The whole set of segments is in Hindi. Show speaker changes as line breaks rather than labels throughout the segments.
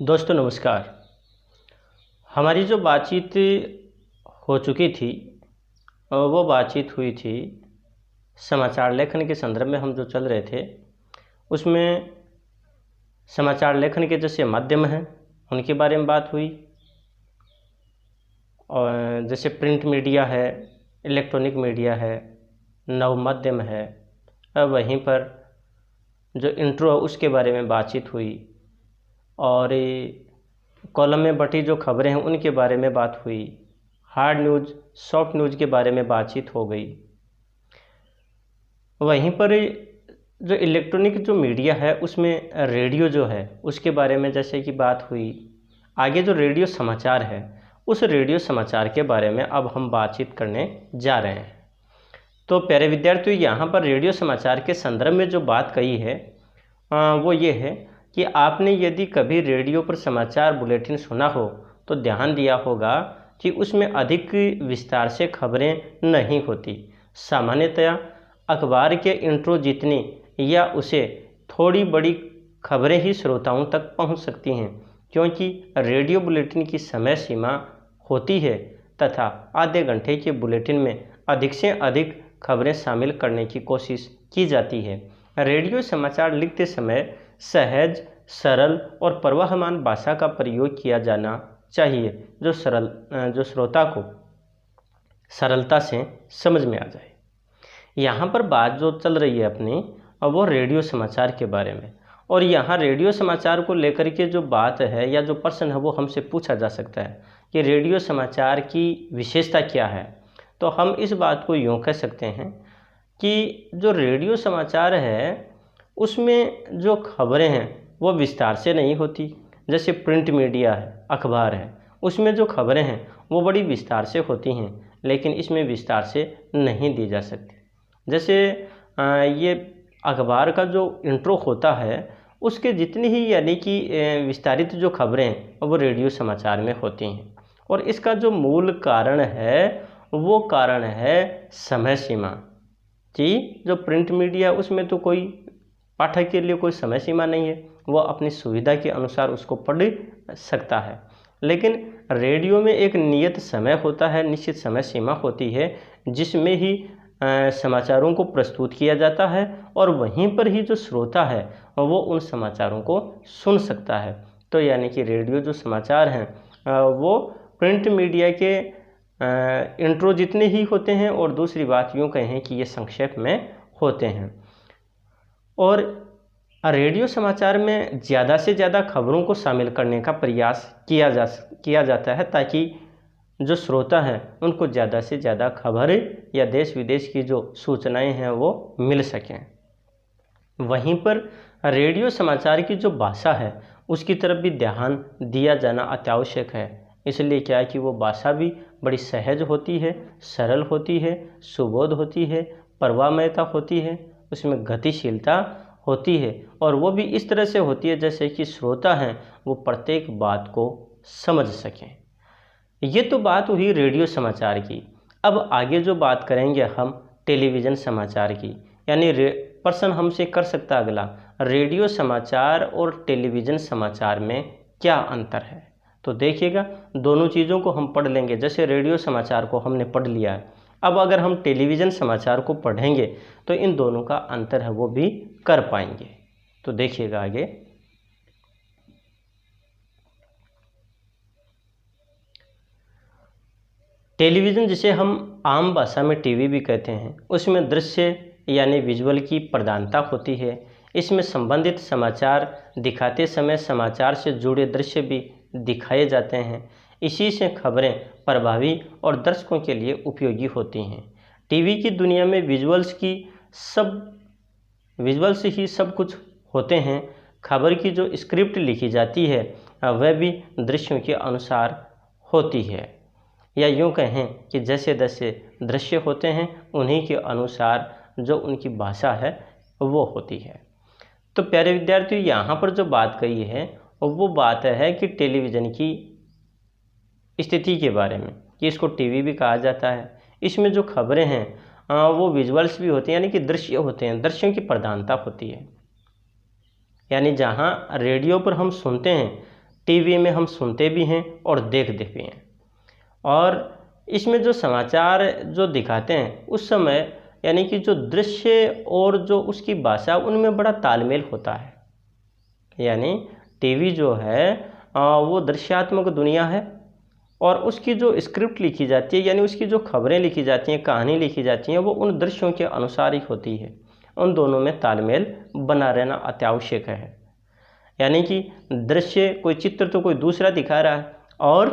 दोस्तों नमस्कार। हमारी जो बातचीत हो चुकी थी वो बातचीत हुई थी समाचार लेखन के संदर्भ में। हम जो चल रहे थे उसमें समाचार लेखन के जैसे माध्यम हैं उनके बारे में बात हुई, और जैसे प्रिंट मीडिया है, इलेक्ट्रॉनिक मीडिया है, नव माध्यम है। अब वहीं पर जो इंट्रो है उसके बारे में बातचीत हुई, और कॉलम में बटी जो खबरें हैं उनके बारे में बात हुई। हार्ड न्यूज़, सॉफ्ट न्यूज़ के बारे में बातचीत हो गई। वहीं पर जो इलेक्ट्रॉनिक जो मीडिया है उसमें रेडियो जो है उसके बारे में जैसे कि बात हुई। आगे जो रेडियो समाचार है उस रेडियो समाचार के बारे में अब हम बातचीत करने जा रहे हैं। तो प्यारे विद्यार्थियों, यहाँ पर रेडियो समाचार के संदर्भ में जो बात कही है वो ये है कि आपने यदि कभी रेडियो पर समाचार बुलेटिन सुना हो तो ध्यान दिया होगा कि उसमें अधिक विस्तार से खबरें नहीं होती। सामान्यतया अखबार के इंट्रो जितनी या उसे थोड़ी बड़ी खबरें ही श्रोताओं तक पहुंच सकती हैं, क्योंकि रेडियो बुलेटिन की समय सीमा होती है तथा आधे घंटे के बुलेटिन में अधिक से अधिक खबरें शामिल करने की कोशिश की जाती है। रेडियो समाचार लिखते समय सहज, सरल और प्रवाहमान भाषा का प्रयोग किया जाना चाहिए, जो श्रोता को सरलता से समझ में आ जाए। यहाँ पर बात जो चल रही है अपनी वो रेडियो समाचार के बारे में, और यहाँ रेडियो समाचार को लेकर के जो बात है या जो प्रश्न है वो हमसे पूछा जा सकता है कि रेडियो समाचार की विशेषता क्या है। तो हम इस बात को यूँ कह सकते हैं कि जो रेडियो समाचार है उसमें जो खबरें हैं वो विस्तार से नहीं होती। जैसे प्रिंट मीडिया है, अखबार है, उसमें जो खबरें हैं वो बड़ी विस्तार से होती हैं, लेकिन इसमें विस्तार से नहीं दी जा सकती। जैसे ये अखबार का जो इंट्रो होता है उसके जितनी ही यानी कि विस्तारित जो खबरें हैं वो रेडियो समाचार में होती हैं। और इसका जो मूल कारण है वो कारण है समय सीमा। जी, जो प्रिंट मीडिया उसमें तो कोई पाठक के लिए कोई समय सीमा नहीं है, वो अपनी सुविधा के अनुसार उसको पढ़ सकता है। लेकिन रेडियो में एक नियत समय होता है, निश्चित समय सीमा होती है जिसमें ही समाचारों को प्रस्तुत किया जाता है, और वहीं पर ही जो श्रोता है वो उन समाचारों को सुन सकता है। तो यानी कि रेडियो जो समाचार हैं वो प्रिंट मीडिया के इंट्रो जितने ही होते हैं, और दूसरी बात यूँ कहें कि ये संक्षेप में होते हैं। और रेडियो समाचार में ज़्यादा से ज़्यादा खबरों को शामिल करने का प्रयास किया जाता है ताकि जो श्रोता हैं उनको ज़्यादा से ज़्यादा खबरें या देश विदेश की जो सूचनाएं हैं वो मिल सकें। वहीं पर रेडियो समाचार की जो भाषा है उसकी तरफ भी ध्यान दिया जाना अत्यावश्यक है। इसलिए क्या है कि वो भाषा भी बड़ी सहज होती है, सरल होती है, सुबोध होती है, प्रवाहमयता होती है, उसमें गतिशीलता होती है, और वो भी इस तरह से होती है जैसे कि श्रोता हैं वो प्रत्येक बात को समझ सकें। ये तो बात हुई रेडियो समाचार की। अब आगे जो बात करेंगे हम टेलीविज़न समाचार की, यानी प्रश्न हमसे कर सकता अगला, रेडियो समाचार और टेलीविज़न समाचार में क्या अंतर है। तो देखिएगा, दोनों चीज़ों को हम पढ़ लेंगे। जैसे रेडियो समाचार को हमने पढ़ लिया है, अब अगर हम टेलीविज़न समाचार को पढ़ेंगे तो इन दोनों का अंतर है वो भी कर पाएंगे। तो देखिएगा आगे, टेलीविज़न जिसे हम आम भाषा में टीवी भी कहते हैं, उसमें दृश्य यानी विजुअल की प्रधानता होती है। इसमें संबंधित समाचार दिखाते समय समाचार से जुड़े दृश्य भी दिखाए जाते हैं। इसी से खबरें प्रभावी और दर्शकों के लिए उपयोगी होती हैं। टीवी की दुनिया में विजुअल्स ही सब कुछ होते हैं। खबर की जो स्क्रिप्ट लिखी जाती है वह भी दृश्यों के अनुसार होती है, या यूँ कहें कि जैसे जैसे दृश्य होते हैं उन्हीं के अनुसार जो उनकी भाषा है वो होती है। तो प्यारे विद्यार्थियों, यहाँ पर जो बात कही है वो बात है कि टेलीविज़न की स्थिति के बारे में, कि इसको टीवी भी कहा जाता है। इसमें जो खबरें हैं वो विजुअल्स भी होते हैं, यानी कि दृश्य होते हैं, दृश्यों की प्रधानता होती है। यानी जहाँ रेडियो पर हम सुनते हैं टीवी में हम सुनते भी हैं और देखते भी हैं। और इसमें जो समाचार जो दिखाते हैं उस समय यानी कि जो दृश्य और जो उसकी भाषा उनमें बड़ा तालमेल होता है। यानी टीवी जो है वो दृश्यात्मक दुनिया है और उसकी जो स्क्रिप्ट लिखी जाती है यानी उसकी जो खबरें लिखी जाती हैं, कहानी लिखी जाती हैं, वो उन दृश्यों के अनुसार ही होती है। उन दोनों में तालमेल बना रहना अत्यावश्यक है। यानी कि दृश्य कोई चित्र तो कोई दूसरा दिखा रहा है और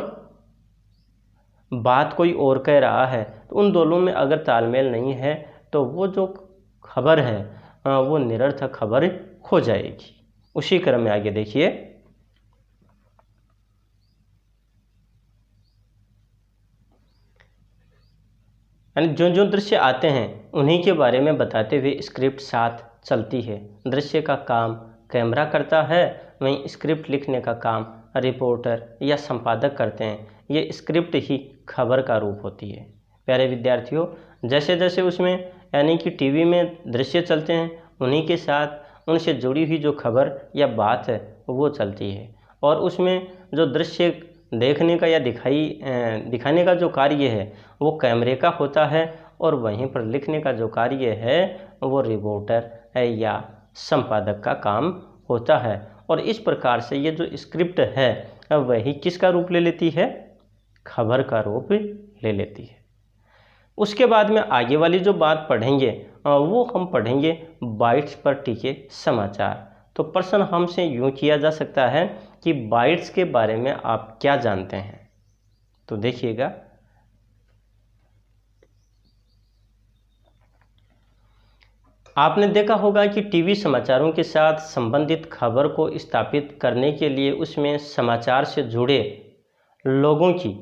बात कोई और कह रहा है, तो उन दोनों में अगर तालमेल नहीं है तो वो जो खबर है वो निरर्थक खबर हो जाएगी। उसी क्रम में आगे देखिए, यानी जो जो दृश्य आते हैं उन्हीं के बारे में बताते हुए स्क्रिप्ट साथ चलती है। दृश्य का काम कैमरा करता है, वहीं स्क्रिप्ट लिखने का काम रिपोर्टर या संपादक करते हैं। ये स्क्रिप्ट ही खबर का रूप होती है। प्यारे विद्यार्थियों, जैसे जैसे उसमें यानी कि टीवी में दृश्य चलते हैं उन्हीं के साथ उनसे जुड़ी हुई जो खबर या बात है वो चलती है। और उसमें जो दृश्य देखने का या दिखाने का जो कार्य है वो कैमरे का होता है और वहीं पर लिखने का जो कार्य है वो रिपोर्टर या संपादक का काम होता है। और इस प्रकार से ये जो स्क्रिप्ट है वही किसका रूप ले लेती है? खबर का रूप ले लेती है। उसके बाद में आगे वाली जो बात पढ़ेंगे वो हम पढ़ेंगे बाइट्स पर टिके समाचार। तो प्रश्न हमसे यूँ किया जा सकता है कि बाइट्स के बारे में आप क्या जानते हैं? तो देखिएगा, आपने देखा होगा कि टीवी समाचारों के साथ संबंधित खबर को स्थापित करने के लिए उसमें समाचार से जुड़े लोगों की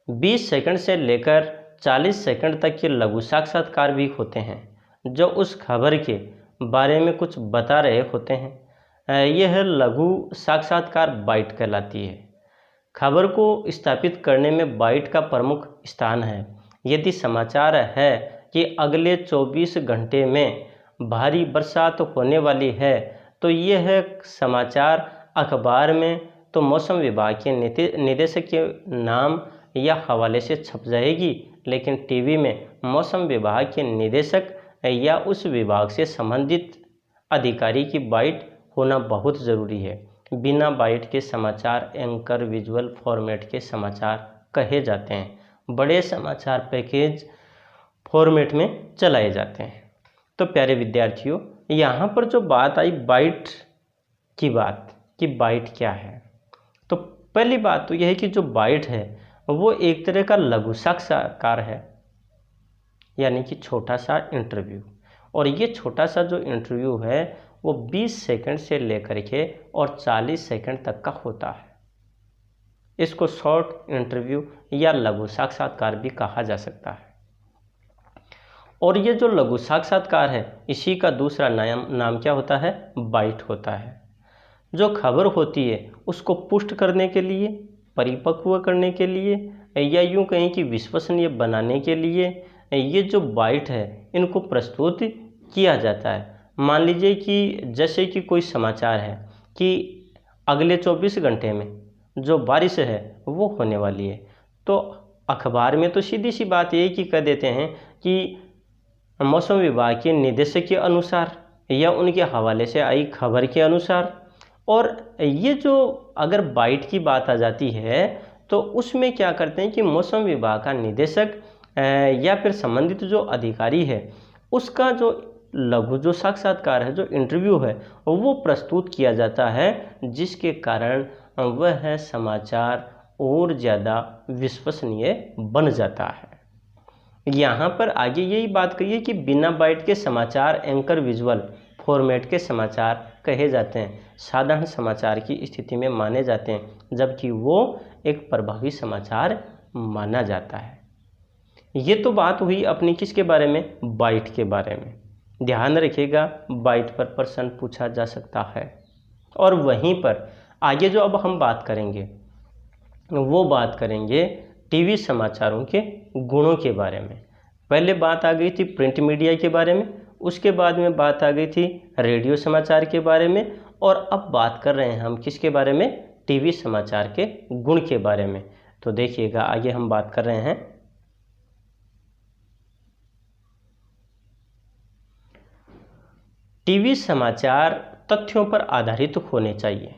20 सेकंड से लेकर 40 सेकंड तक के लघु साक्षात्कार भी होते हैं जो उस खबर के बारे में कुछ बता रहे होते हैं। यह लघु साक्षात्कार बाइट कहलाती है। खबर को स्थापित करने में बाइट का प्रमुख स्थान है। यदि समाचार है कि अगले 24 घंटे में भारी बरसात होने वाली है तो यह समाचार अखबार में तो मौसम विभाग के निदेशक के नाम या हवाले से छप जाएगी, लेकिन टीवी में मौसम विभाग के निदेशक या उस विभाग से संबंधित अधिकारी की बाइट होना बहुत ज़रूरी है। बिना बाइट के समाचार एंकर विजुअल फॉर्मेट के समाचार कहे जाते हैं। बड़े समाचार पैकेज फॉर्मेट में चलाए जाते हैं। तो प्यारे विद्यार्थियों, यहाँ पर जो बात आई बाइट की बात कि बाइट क्या है, तो पहली बात तो यह है कि जो बाइट है वो एक तरह का लघु साक्षात्कार है, यानी कि छोटा सा इंटरव्यू। और ये छोटा सा जो इंटरव्यू है वो 20 सेकंड से लेकर के और 40 सेकंड तक का होता है। इसको शॉर्ट इंटरव्यू या लघु साक्षात्कार भी कहा जा सकता है। और ये जो लघु साक्षात्कार है इसी का दूसरा नाम क्या होता है? बाइट होता है। जो खबर होती है उसको पुष्ट करने के लिए, परिपक्व करने के लिए या यूँ कहें कि विश्वसनीय बनाने के लिए ये जो बाइट है इनको प्रस्तुत किया जाता है। मान लीजिए कि जैसे कि कोई समाचार है कि अगले 24 घंटे में जो बारिश है वो होने वाली है, तो अखबार में तो सीधी सी बात यही कि कह देते हैं कि मौसम विभाग के निदेशक के अनुसार या उनके हवाले से आई खबर के अनुसार। और ये जो अगर बाइट की बात आ जाती है तो उसमें क्या करते हैं कि मौसम विभाग का निदेशक या फिर संबंधित जो अधिकारी है उसका जो लघु जो साक्षात्कार है, जो इंटरव्यू है, वो प्रस्तुत किया जाता है, जिसके कारण वह समाचार और ज़्यादा विश्वसनीय बन जाता है। यहाँ पर आगे यही बात कही कि बिना बाइट के समाचार एंकर विजुअल फॉर्मेट के समाचार कहे जाते हैं, साधारण समाचार की स्थिति में माने जाते हैं, जबकि वो एक प्रभावी समाचार माना जाता है। ये तो बात हुई अपनी किसके बारे में? बाइट के बारे में। ध्यान रखिएगा, बाइट पर प्रश्न पूछा जा सकता है। और वहीं पर आगे जो अब हम बात करेंगे वो बात करेंगे टीवी समाचारों के गुणों के बारे में। पहले बात आ गई थी प्रिंट मीडिया के बारे में, उसके बाद में बात आ गई थी रेडियो समाचार के बारे में, और अब बात कर रहे हैं हम किसके बारे में? टीवी समाचार के गुण के बारे में। तो देखिएगा, आगे हम बात कर रहे हैं। टीवी समाचार तथ्यों पर आधारित होने चाहिए।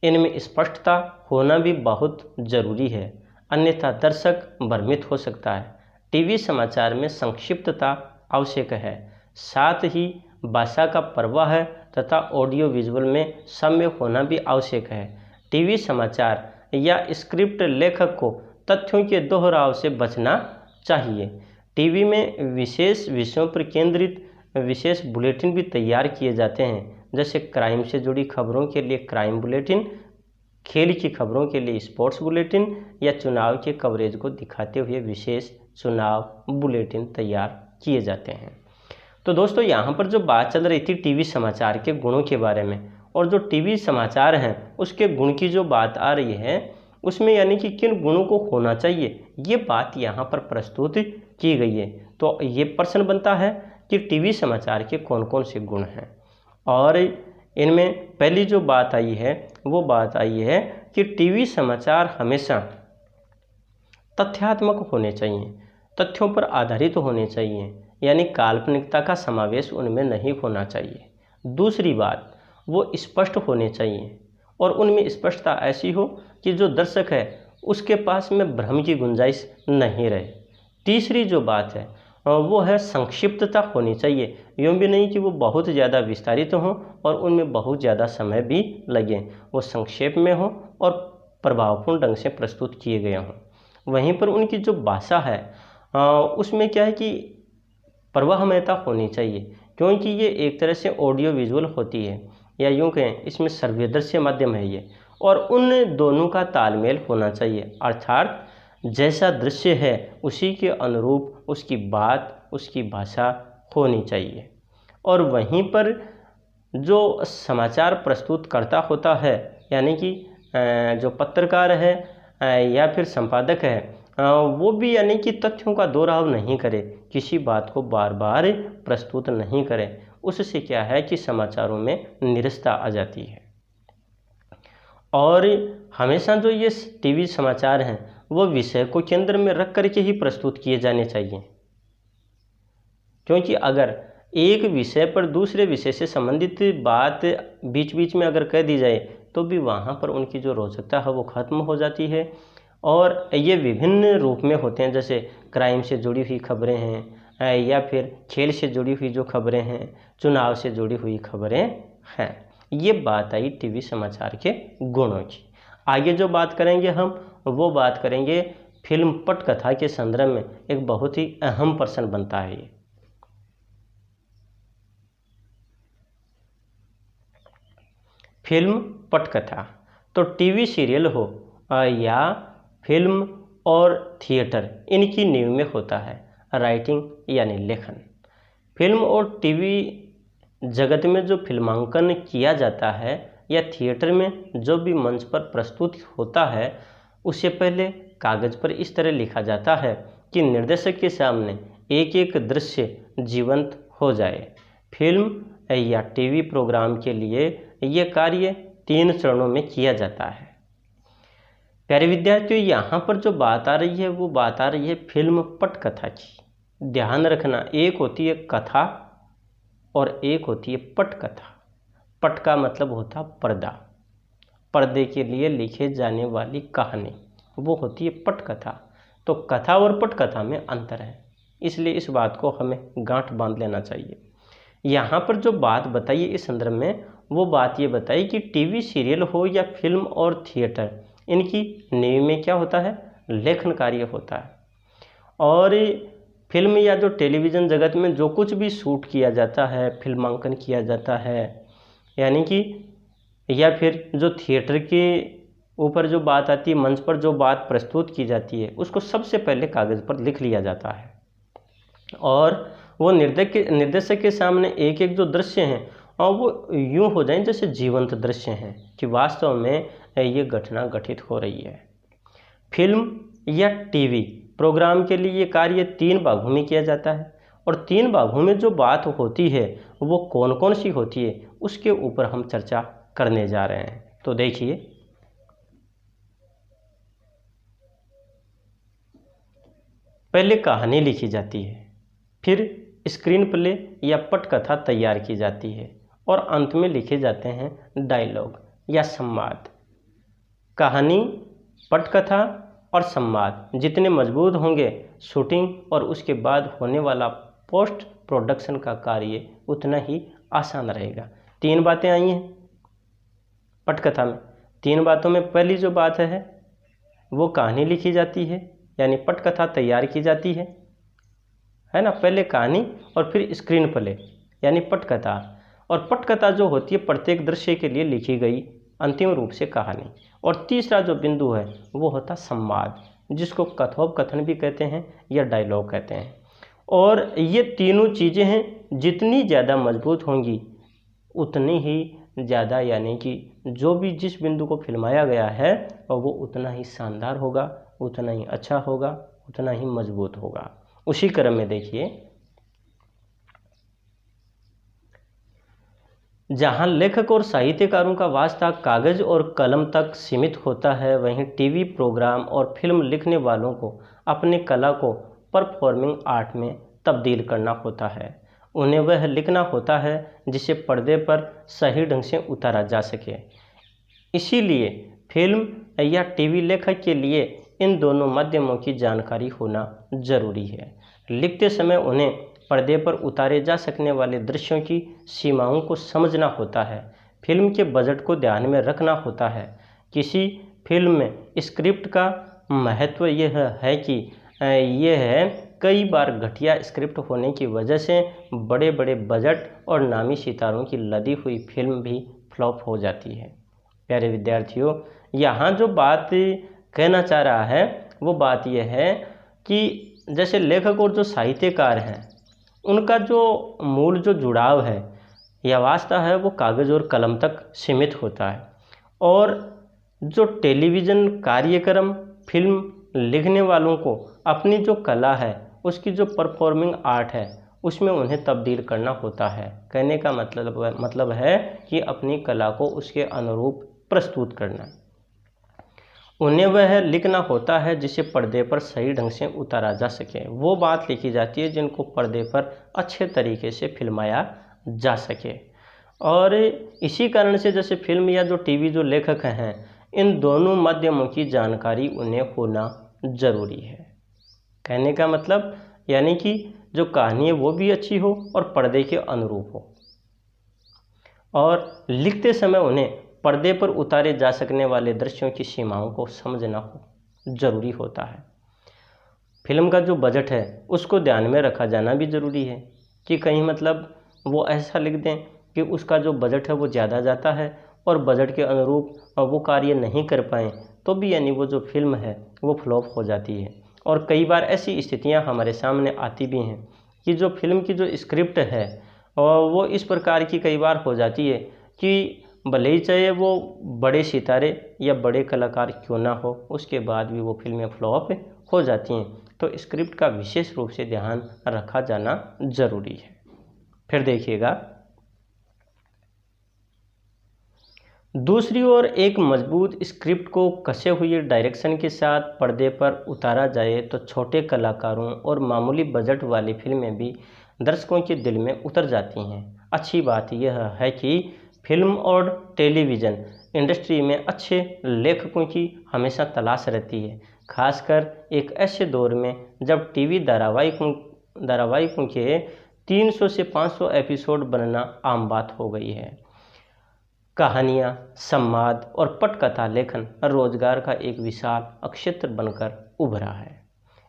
इनमें स्पष्टता होना भी बहुत जरूरी है, अन्यथा दर्शक भ्रमित हो सकता है। टीवी समाचार में संक्षिप्तता आवश्यक है, साथ ही भाषा का प्रवाह तथा ऑडियो विजुअल में साम्य होना भी आवश्यक है। टीवी समाचार या स्क्रिप्ट लेखक को तथ्यों के दोहराव से बचना चाहिए। टीवी में विशेष विषयों पर केंद्रित विशेष बुलेटिन भी तैयार किए जाते हैं, जैसे क्राइम से जुड़ी खबरों के लिए क्राइम बुलेटिन, खेल की खबरों के लिए स्पोर्ट्स बुलेटिन, या चुनाव के कवरेज को दिखाते हुए विशेष चुनाव बुलेटिन तैयार किए जाते हैं। तो दोस्तों, यहाँ पर जो बात चल रही थी टीवी समाचार के गुणों के बारे में, और जो टीवी समाचार हैं उसके गुण की जो बात आ रही है, उसमें यानी कि किन गुणों को होना चाहिए, ये बात यहाँ पर प्रस्तुत की गई है। तो ये प्रश्न बनता है कि टीवी समाचार के कौन कौन से गुण हैं, और इनमें पहली जो बात आई है वो बात आई है कि टीवी समाचार हमेशा तथ्यात्मक होने चाहिए, तथ्यों पर आधारित होने चाहिए, यानी काल्पनिकता का समावेश उनमें नहीं होना चाहिए। दूसरी बात, वो स्पष्ट होने चाहिए, और उनमें स्पष्टता ऐसी हो कि जो दर्शक है उसके पास में भ्रम की गुंजाइश नहीं रहे। तीसरी जो बात है वो है संक्षिप्तता होनी चाहिए, यूँ भी नहीं कि वो बहुत ज़्यादा विस्तारित हों और उनमें बहुत ज़्यादा समय भी लगे, वो संक्षेप में हो और प्रभावपूर्ण ढंग से प्रस्तुत किए गए हों। वहीं पर उनकी जो भाषा है उसमें क्या है कि प्रवाहमयता होनी चाहिए, क्योंकि ये एक तरह से ऑडियो विजुअल होती है, या यूँ कहें इसमें सर्वदर्शी माध्यम है ये, और उन दोनों का तालमेल होना चाहिए, अर्थात जैसा दृश्य है उसी के अनुरूप उसकी बात, उसकी भाषा होनी चाहिए। और वहीं पर जो समाचार प्रस्तुत करता होता है, यानी कि जो पत्रकार है या फिर संपादक है, वो भी यानी कि तथ्यों का दोहराव नहीं करे, किसी बात को बार बार प्रस्तुत नहीं करे। उससे क्या है कि समाचारों में निरस्ता आ जाती है। और हमेशा जो ये टीवी समाचार हैं वो विषय को केंद्र में रख करके ही प्रस्तुत किए जाने चाहिए, क्योंकि अगर एक विषय पर दूसरे विषय से संबंधित बात बीच बीच में अगर कह दी जाए तो भी वहाँ पर उनकी जो रोचकता है वो खत्म हो जाती है। और ये विभिन्न रूप में होते हैं, जैसे क्राइम से जुड़ी हुई खबरें हैं, या फिर खेल से जुड़ी हुई जो खबरें हैं, चुनाव से जुड़ी हुई खबरें हैं। ये बात आई टीवी समाचार के गुणों की। आगे जो बात करेंगे हम, वो बात करेंगे फिल्म पटकथा के संदर्भ में। एक बहुत ही अहम प्रश्न बनता है ये। फिल्म पटकथा तो टीवी सीरियल हो या फिल्म और थिएटर, इनकी नींव में होता है राइटिंग यानी लेखन। फिल्म और टीवी जगत में जो फिल्मांकन किया जाता है या थिएटर में जो भी मंच पर प्रस्तुत होता है, उससे पहले कागज़ पर इस तरह लिखा जाता है कि निर्देशक के सामने एक एक दृश्य जीवंत हो जाए। फिल्म या टीवी प्रोग्राम के लिए ये कार्य 3 चरणों में किया जाता है। प्यारे विद्यार्थियों, यहाँ पर जो बात आ रही है वो बात आ रही है फिल्म पटकथा की। ध्यान रखना, एक होती है कथा और एक होती है पटकथा। पट का मतलब होता पर्दा, पर्दे के लिए लिखे जाने वाली कहानी, वो होती है पटकथा। तो कथा और पटकथा में अंतर है, इसलिए इस बात को हमें गांठ बांध लेना चाहिए। यहाँ पर जो बात बताइए इस संदर्भ में, वो बात ये बताई कि टीवी सीरियल हो या फिल्म और थिएटर, इनकी नींव में क्या होता है, लेखन कार्य होता है। और फिल्म या जो टेलीविज़न जगत में जो कुछ भी शूट किया जाता है, फिल्मांकन किया जाता है, यानी कि या फिर जो थिएटर के ऊपर जो बात आती है, मंच पर जो बात प्रस्तुत की जाती है, उसको सबसे पहले कागज़ पर लिख लिया जाता है। और वो निर्देशक के सामने एक एक जो दृश्य हैं और वो यूँ हो जाएं जैसे जीवंत दृश्य हैं कि वास्तव में ये घटना घटित हो रही है। फिल्म या टीवी प्रोग्राम के लिए ये कार्य 3 भागों में किया जाता है, और 3 भागों में जो बात होती है वो कौन कौन सी होती है उसके ऊपर हम चर्चा करने जा रहे हैं। तो देखिए, पहले कहानी लिखी जाती है, फिर स्क्रीन प्ले या पटकथा तैयार की जाती है और अंत में लिखे जाते हैं डायलॉग या संवाद। कहानी, पटकथा और संवाद जितने मजबूत होंगे, शूटिंग और उसके बाद होने वाला पोस्ट प्रोडक्शन का कार्य उतना ही आसान रहेगा। 3 बातें आई हैं पटकथा में। 3 बातों में पहली जो बात है वो कहानी लिखी जाती है, यानी पटकथा तैयार की जाती है ना। पहले कहानी और फिर स्क्रीन प्ले यानी पटकथा। और पटकथा जो होती है प्रत्येक दृश्य के लिए लिखी गई अंतिम रूप से कहानी। और तीसरा जो बिंदु है वो होता संवाद, जिसको कथोपकथन भी कहते हैं या डायलॉग कहते हैं। और ये तीनों चीज़ें हैं, जितनी ज़्यादा मजबूत होंगी उतनी ही ज़्यादा, यानी कि जो भी जिस बिंदु को फिल्माया गया है और वो उतना ही शानदार होगा, उतना ही अच्छा होगा, उतना ही मजबूत होगा। उसी क्रम में देखिए, जहाँ लेखक और साहित्यकारों का वास्ता कागज़ और कलम तक सीमित होता है, वहीं टीवी प्रोग्राम और फिल्म लिखने वालों को अपनी कला को परफॉर्मिंग आर्ट में तब्दील करना होता है। उन्हें वह लिखना होता है जिसे पर्दे पर सही ढंग से उतारा जा सके। इसीलिए फिल्म या टीवी लेखक के लिए इन दोनों माध्यमों की जानकारी होना जरूरी है। लिखते समय उन्हें पर्दे पर उतारे जा सकने वाले दृश्यों की सीमाओं को समझना होता है। फिल्म के बजट को ध्यान में रखना होता है। किसी फिल्म में स्क्रिप्ट का महत्व यह है कि यह है कई बार घटिया स्क्रिप्ट होने की वजह से बड़े बड़े बजट और नामी सितारों की लदी हुई फिल्म भी फ्लॉप हो जाती है। प्यारे विद्यार्थियों, यहाँ जो बात कहना चाह रहा है वो बात यह है कि जैसे लेखक और जो साहित्यकार हैं, उनका जो मूल जो जुड़ाव है या वास्ता है वो कागज़ और कलम तक सीमित होता है। और जो टेलीविज़न कार्यक्रम, फिल्म लिखने वालों को अपनी जो कला है उसकी जो परफॉर्मिंग आर्ट है उसमें उन्हें तब्दील करना होता है। कहने का मतलब है कि अपनी कला को उसके अनुरूप प्रस्तुत करना। उन्हें वह लिखना होता है जिसे पर्दे पर सही ढंग से उतारा जा सके। वो बात लिखी जाती है जिनको पर्दे पर अच्छे तरीके से फिल्माया जा सके। और इसी कारण से जैसे फिल्म या जो टीवी जो लेखक हैं, इन दोनों माध्यमों की जानकारी उन्हें होना ज़रूरी है। कहने का मतलब यानी कि जो कहानी है वो भी अच्छी हो और पर्दे के अनुरूप हो, और लिखते समय उन्हें पर्दे पर उतारे जा सकने वाले दृश्यों की सीमाओं को समझना ज़रूरी होता है। फिल्म का जो बजट है उसको ध्यान में रखा जाना भी ज़रूरी है कि कहीं मतलब वो ऐसा लिख दें कि उसका जो बजट है वो ज़्यादा जाता है और बजट के अनुरूप वो कार्य नहीं कर पाएँ, तो भी यानी वो जो फिल्म है वो फ्लॉप हो जाती है। और कई बार ऐसी स्थितियां हमारे सामने आती भी हैं कि जो फिल्म की जो स्क्रिप्ट है और वो इस प्रकार की कई बार हो जाती है कि भले ही चाहे वो बड़े सितारे या बड़े कलाकार क्यों ना हो, उसके बाद भी वो फिल्में फ्लॉप हो जाती हैं। तो स्क्रिप्ट का विशेष रूप से ध्यान रखा जाना ज़रूरी है। फिर देखिएगा, दूसरी ओर एक मजबूत स्क्रिप्ट को कसे हुए डायरेक्शन के साथ पर्दे पर उतारा जाए तो छोटे कलाकारों और मामूली बजट वाली फिल्में भी दर्शकों के दिल में उतर जाती हैं। अच्छी बात यह है कि फिल्म और टेलीविज़न इंडस्ट्री में अच्छे लेखकों की हमेशा तलाश रहती है, खासकर एक ऐसे दौर में जब टीवी धारावाहिकों के 300 से 500 एपिसोड बनना आम बात हो गई है। कहानियाँ, संवाद और पटकथा लेखन रोजगार का एक विशाल क्षेत्र बनकर उभरा है।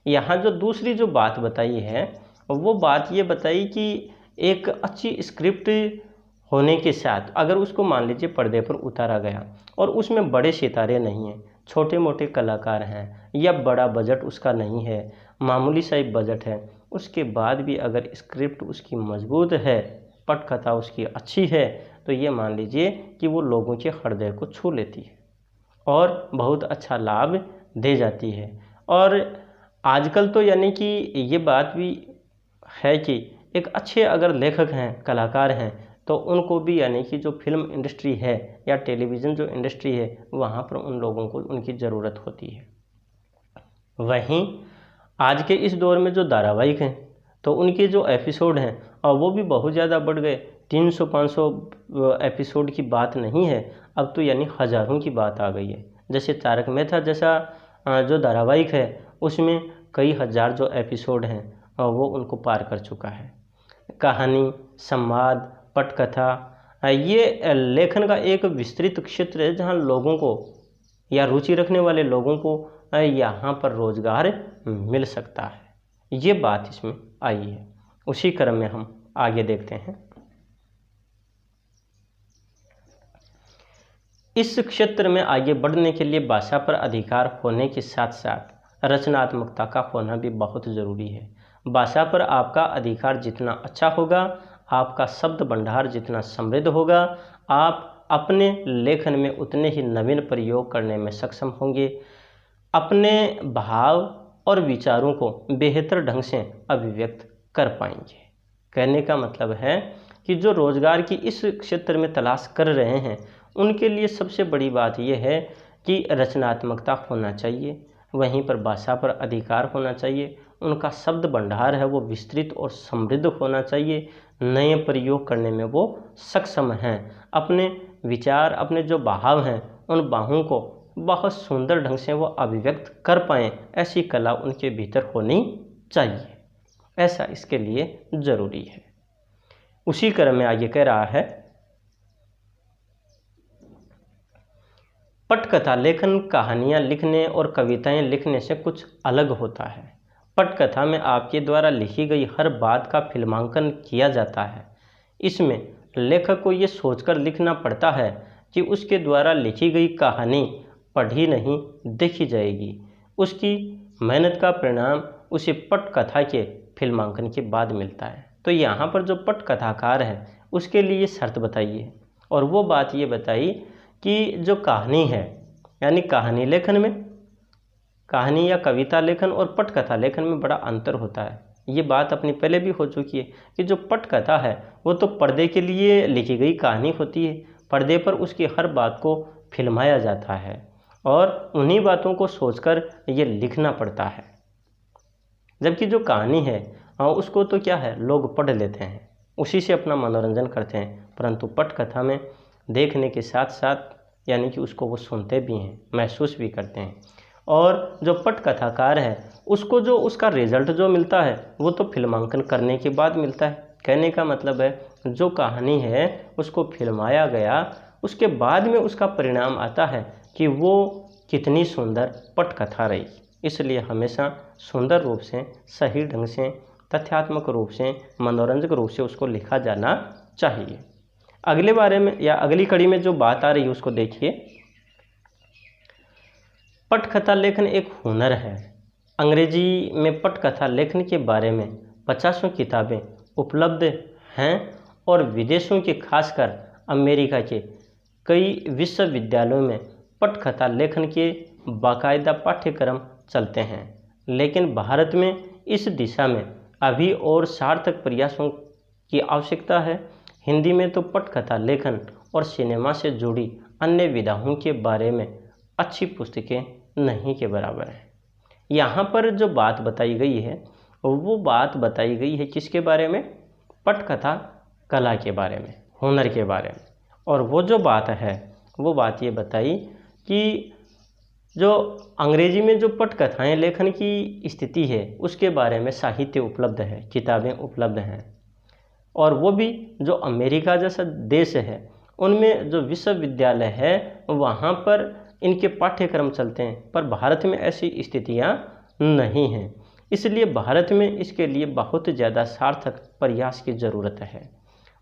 यहाँ जो दूसरी जो बात बताई है वो बात ये बताई कि एक अच्छी स्क्रिप्ट होने के साथ अगर उसको मान लीजिए पर्दे पर उतारा गया और उसमें बड़े सितारे नहीं हैं, छोटे मोटे कलाकार हैं या बड़ा बजट उसका नहीं है, मामूली सा बजट है, उसके बाद भी अगर स्क्रिप्ट उसकी मजबूत है, पटकथा उसकी अच्छी है, तो ये मान लीजिए कि वो लोगों के हृदय को छू लेती है और बहुत अच्छा लाभ दे जाती है। और आजकल तो यानी कि ये बात भी है कि एक अच्छे अगर लेखक हैं, कलाकार हैं, तो उनको भी यानी कि जो फिल्म इंडस्ट्री है या टेलीविज़न जो इंडस्ट्री है वहाँ पर उन लोगों को उनकी ज़रूरत होती है। वहीं आज के इस दौर में जो धारावाहिक हैं तो उनके जो एपिसोड हैं और वो भी बहुत ज़्यादा बढ़ गए। 300-500 एपिसोड की बात नहीं है, अब तो यानी हज़ारों की बात आ गई है। जैसे तारक मेहता जैसा जो धारावाहिक है उसमें कई हज़ार जो एपिसोड हैं और वो उनको पार कर चुका है। कहानी, संवाद, पटकथा, ये लेखन का एक विस्तृत क्षेत्र है जहाँ लोगों को या रुचि रखने वाले लोगों को यहाँ पर रोजगार मिल सकता है। ये बात इसमें आई है। उसी क्रम में हम आगे देखते हैं। इस क्षेत्र में आगे बढ़ने के लिए भाषा पर अधिकार होने के साथ साथ रचनात्मकता का होना भी बहुत ज़रूरी है। भाषा पर आपका अधिकार जितना अच्छा होगा, आपका शब्द भंडार जितना समृद्ध होगा, आप अपने लेखन में उतने ही नवीन प्रयोग करने में सक्षम होंगे, अपने भाव और विचारों को बेहतर ढंग से अभिव्यक्त कर पाएंगे। कहने का मतलब है कि जो रोजगार की इस क्षेत्र में तलाश कर रहे हैं उनके लिए सबसे बड़ी बात यह है कि रचनात्मकता होना चाहिए, वहीं पर भाषा पर अधिकार होना चाहिए, उनका शब्द भंडार है वो विस्तृत और समृद्ध होना चाहिए, नए प्रयोग करने में वो सक्षम हैं, अपने विचार, अपने जो भाव हैं उन भावों को बहुत सुंदर ढंग से वो अभिव्यक्त कर पाएँ, ऐसी कला उनके भीतर होनी चाहिए। ऐसा इसके लिए ज़रूरी है। उसी क्रम में आगे कह रहा है, पटकथा लेखन कहानियाँ लिखने और कविताएं लिखने से कुछ अलग होता है। पटकथा में आपके द्वारा लिखी गई हर बात का फिल्मांकन किया जाता है। इसमें लेखक को ये सोचकर लिखना पड़ता है कि उसके द्वारा लिखी गई कहानी पढ़ी नहीं देखी जाएगी। उसकी मेहनत का परिणाम उसे पटकथा के फिल्मांकन के बाद मिलता है। तो यहाँ पर जो पटकथाकार है उसके लिए शर्त बताइए, और वो बात ये बताई कि जो कहानी है, यानी कहानी लेखन में, कहानी या कविता लेखन और पटकथा लेखन में बड़ा अंतर होता है। ये बात अपनी पहले भी हो चुकी है कि जो पटकथा है वो तो पर्दे के लिए लिखी गई कहानी होती है, पर्दे पर उसकी हर बात को फिल्माया जाता है और उन्हीं बातों को सोचकर ये लिखना पड़ता है। जबकि जो कहानी है उसको तो क्या है, लोग पढ़ लेते हैं, उसी से अपना मनोरंजन करते हैं, परंतु पटकथा में देखने के साथ साथ यानी कि उसको वो सुनते भी हैं, महसूस भी करते हैं। और जो पटकथाकार है उसको जो उसका रिजल्ट जो मिलता है वो तो फिल्मांकन करने के बाद मिलता है। कहने का मतलब है जो कहानी है उसको फिल्माया गया, उसके बाद में उसका परिणाम आता है कि वो कितनी सुंदर पटकथा रही। इसलिए हमेशा सुंदर रूप से, सही ढंग से, तथ्यात्मक रूप से, मनोरंजक रूप से उसको लिखा जाना चाहिए। अगले बारे में या अगली कड़ी में जो बात आ रही है उसको देखिए। पटकथा लेखन एक हुनर है। अंग्रेजी में पटकथा लेखन के बारे में 50 किताबें उपलब्ध हैं और विदेशों के, खासकर अमेरिका के कई विश्वविद्यालयों में पटकथा लेखन के बाकायदा पाठ्यक्रम चलते हैं। लेकिन भारत में इस दिशा में अभी और सार्थक प्रयासों की आवश्यकता है। हिंदी में तो पटकथा लेखन और सिनेमा से जुड़ी अन्य विधाओं के बारे में अच्छी पुस्तकें नहीं के बराबर हैं। यहाँ पर जो बात बताई गई है वो बात बताई गई है किसके बारे में? पटकथा कला के बारे में, हुनर के बारे में। और वो जो बात है वो बात ये बताई कि जो अंग्रेजी में जो पटकथाएं लेखन की स्थिति है उसके बारे में साहित्य उपलब्ध है, किताबें उपलब्ध हैं। और वो भी जो अमेरिका जैसा देश है उनमें जो विश्वविद्यालय है वहाँ पर इनके पाठ्यक्रम चलते हैं, पर भारत में ऐसी स्थितियाँ नहीं हैं। इसलिए भारत में इसके लिए बहुत ज़्यादा सार्थक प्रयास की ज़रूरत है।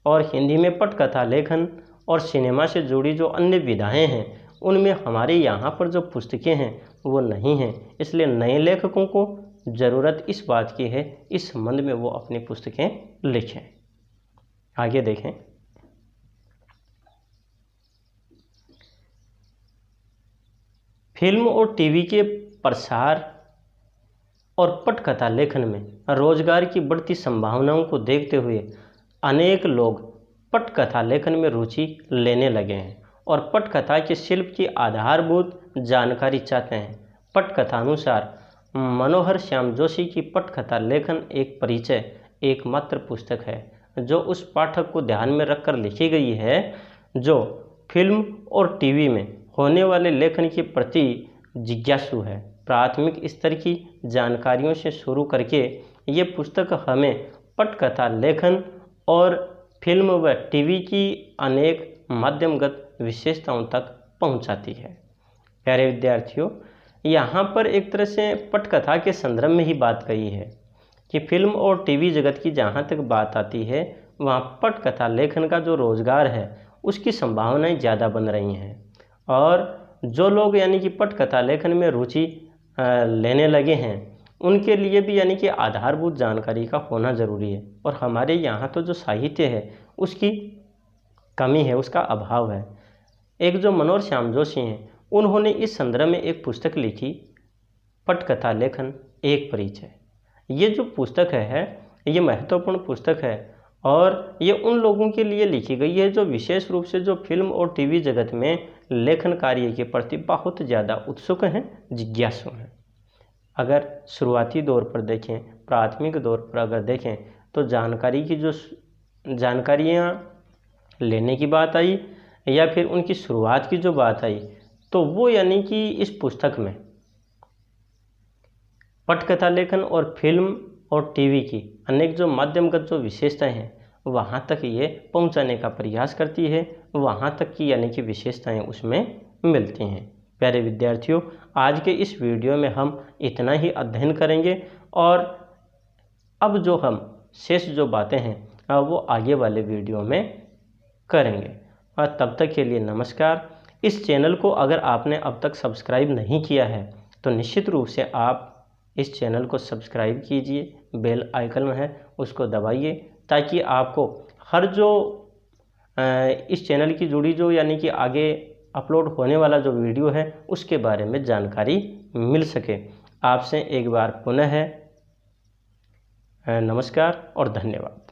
और हिंदी में पटकथा लेखन और सिनेमा से जुड़ी जो अन्य विधाएं हैं उनमें हमारे यहाँ पर जो पुस्तकें हैं वो नहीं हैं। इसलिए नए लेखकों को ज़रूरत इस बात की है, इस संबंध में वो अपनी पुस्तकें लिखें। आगे देखें। फिल्म और टीवी के प्रसार और पटकथा लेखन में रोजगार की बढ़ती संभावनाओं को देखते हुए अनेक लोग पटकथा लेखन में रुचि लेने लगे हैं और पटकथा के शिल्प की आधारभूत जानकारी चाहते हैं। पटकथानुसार मनोहर श्याम जोशी की पटकथा लेखन एक परिचय एकमात्र पुस्तक है जो उस पाठक को ध्यान में रखकर लिखी गई है जो फिल्म और टीवी में होने वाले लेखन के प्रति जिज्ञासु है। प्राथमिक स्तर की जानकारियों से शुरू करके ये पुस्तक हमें पटकथा लेखन और फिल्म व टीवी की अनेक माध्यमगत विशेषताओं तक पहुंचाती है। प्यारे विद्यार्थियों, यहाँ पर एक तरह से पटकथा के संदर्भ में ही बात कही है कि फिल्म और टीवी जगत की जहाँ तक बात आती है वहाँ पटकथा लेखन का जो रोज़गार है उसकी संभावनाएं ज़्यादा बन रही हैं और जो लोग यानी कि पटकथा लेखन में रुचि लेने लगे हैं उनके लिए भी यानी कि आधारभूत जानकारी का होना ज़रूरी है। और हमारे यहाँ तो जो साहित्य है उसकी कमी है, उसका अभाव है। एक जो मनोहर श्याम जोशी हैं उन्होंने इस संदर्भ में एक पुस्तक लिखी, पटकथा लेखन एक परिचय। ये जो पुस्तक है ये महत्वपूर्ण पुस्तक है और ये उन लोगों के लिए लिखी गई है जो विशेष रूप से जो फिल्म और टीवी जगत में लेखन कार्य के प्रति बहुत ज़्यादा उत्सुक हैं, जिज्ञासु हैं। अगर शुरुआती दौर पर देखें, प्राथमिक दौर पर अगर देखें तो जानकारी की जो जानकारियाँ लेने की बात आई या फिर उनकी शुरुआत की जो बात आई तो वो यानी कि इस पुस्तक में पटकथा लेखन और फिल्म और टीवी की अनेक जो माध्यमगत जो विशेषताएं हैं वहाँ तक ये पहुँचाने का प्रयास करती है, वहाँ तक की यानी कि विशेषताएं उसमें मिलती हैं। प्यारे विद्यार्थियों, आज के इस वीडियो में हम इतना ही अध्ययन करेंगे और अब जो हम शेष जो बातें हैं वो आगे वाले वीडियो में करेंगे। और तब तक के लिए नमस्कार। इस चैनल को अगर आपने अब तक सब्सक्राइब नहीं किया है तो निश्चित रूप से आप इस चैनल को सब्सक्राइब कीजिए, बेल आइकन है उसको दबाइए ताकि आपको हर जो इस चैनल की जुड़ी जो यानी कि आगे अपलोड होने वाला जो वीडियो है उसके बारे में जानकारी मिल सके। आपसे एक बार पुनः नमस्कार और धन्यवाद।